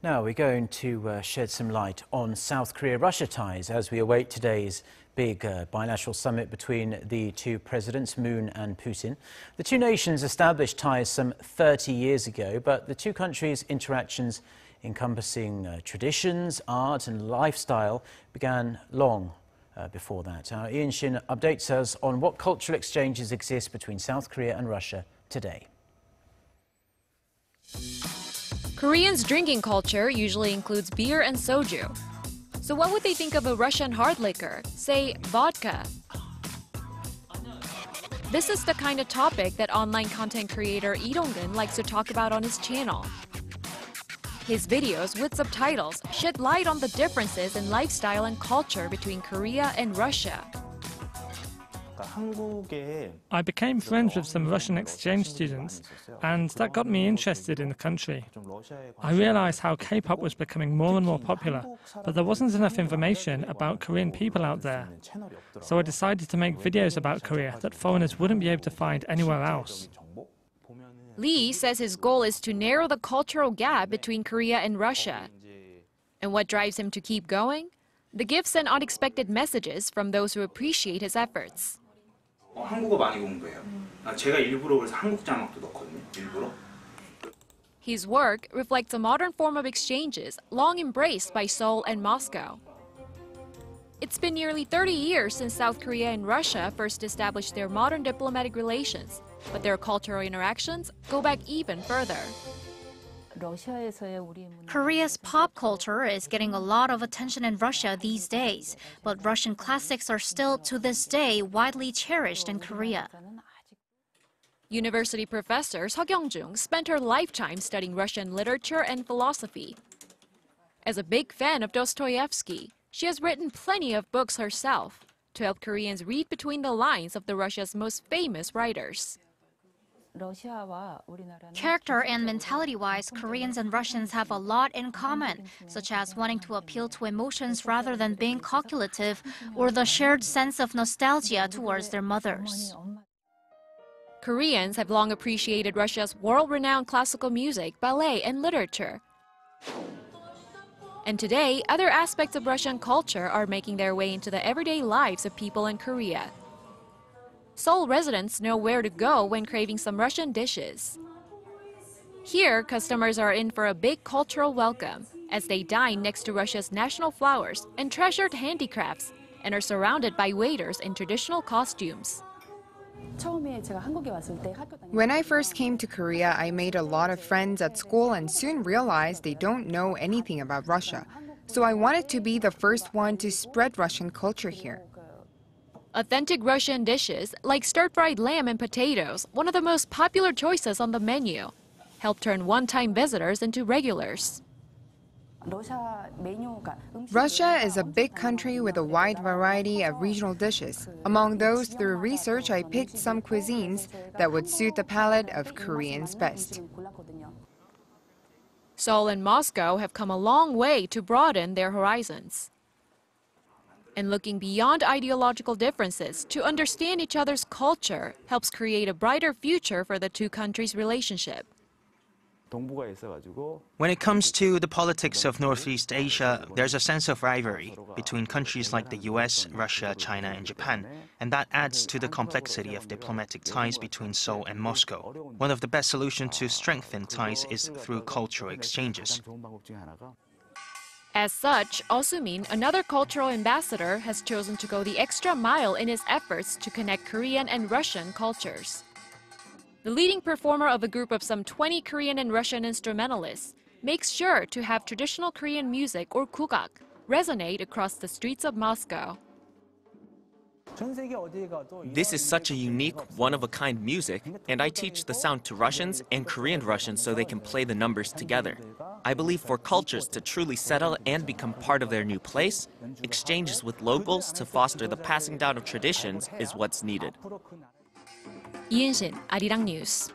Now we're going to shed some light on South Korea-Russia ties as we await today's big bilateral summit between the two presidents, Moon and Putin. The two nations established ties some 30 years ago, but the two countries' interactions encompassing traditions, art and lifestyle began long before that. Our Unshin updates us on what cultural exchanges exist between South Korea and Russia today. Koreans' drinking culture usually includes beer and soju. So what would they think of a Russian hard liquor, say vodka? This is the kind of topic that online content creator Arirang likes to talk about on his channel. His videos with subtitles shed light on the differences in lifestyle and culture between Korea and Russia. I became friends with some Russian exchange students, and that got me interested in the country. I realized how K-pop was becoming more and more popular, but there wasn't enough information about Korean people out there. So I decided to make videos about Korea that foreigners wouldn't be able to find anywhere else. Lee says his goal is to narrow the cultural gap between Korea and Russia. And what drives him to keep going? The gifts and unexpected messages from those who appreciate his efforts. 한국어 많이 공부해요. 제가 일부러 그래서 한국 자막도 넣거든요. 일부러. His work reflects a modern form of exchanges long embraced by Seoul and Moscow. It's been nearly 30 years since South Korea and Russia first established their modern diplomatic relations, but their cultural interactions go back even further. Korea's pop culture is getting a lot of attention in Russia these days, but Russian classics are still, to this day, widely cherished in Korea. University professor Seo Kyung-jung spent her lifetime studying Russian literature and philosophy. As a big fan of Dostoevsky, she has written plenty of books herself to help Koreans read between the lines of Russia's most famous writers. Character and mentality-wise, Koreans and Russians have a lot in common, such as wanting to appeal to emotions rather than being calculative, or the shared sense of nostalgia towards their mothers. Koreans have long appreciated Russia's world-renowned classical music, ballet, and literature. And today, other aspects of Russian culture are making their way into the everyday lives of people in Korea. Seoul residents know where to go when craving some Russian dishes. Here, customers are in for a big cultural welcome as they dine next to Russia's national flowers and treasured handicrafts and are surrounded by waiters in traditional costumes. When I first came to Korea, I made a lot of friends at school and soon realized they don't know anything about Russia. So I wanted to be the first one to spread Russian culture here. Authentic Russian dishes like stir-fried lamb and potatoes, one of the most popular choices on the menu, help turn one-time visitors into regulars. Russia is a big country with a wide variety of regional dishes. Among those, through research, I picked some cuisines that would suit the palate of Koreans best. Seoul and Moscow have come a long way to broaden their horizons. And looking beyond ideological differences to understand each other's culture helps create a brighter future for the two countries' relationship. When it comes to the politics of Northeast Asia, there's a sense of rivalry between countries like the US, Russia, China, and Japan, and that adds to the complexity of diplomatic ties between Seoul and Moscow. One of the best solutions to strengthen ties is through cultural exchanges. As such, Seung-min, another cultural ambassador, has chosen to go the extra mile in his efforts to connect Korean and Russian cultures. The leading performer of a group of some 20 Korean and Russian instrumentalists makes sure to have traditional Korean music, or kugak, resonate across the streets of Moscow. This is such a unique, one-of-a-kind music, and I teach the sound to Russians and Korean Russians so they can play the numbers together. I believe for cultures to truly settle and become part of their new place, exchanges with locals to foster the passing down of traditions is what's needed. Unshin, Arirang News.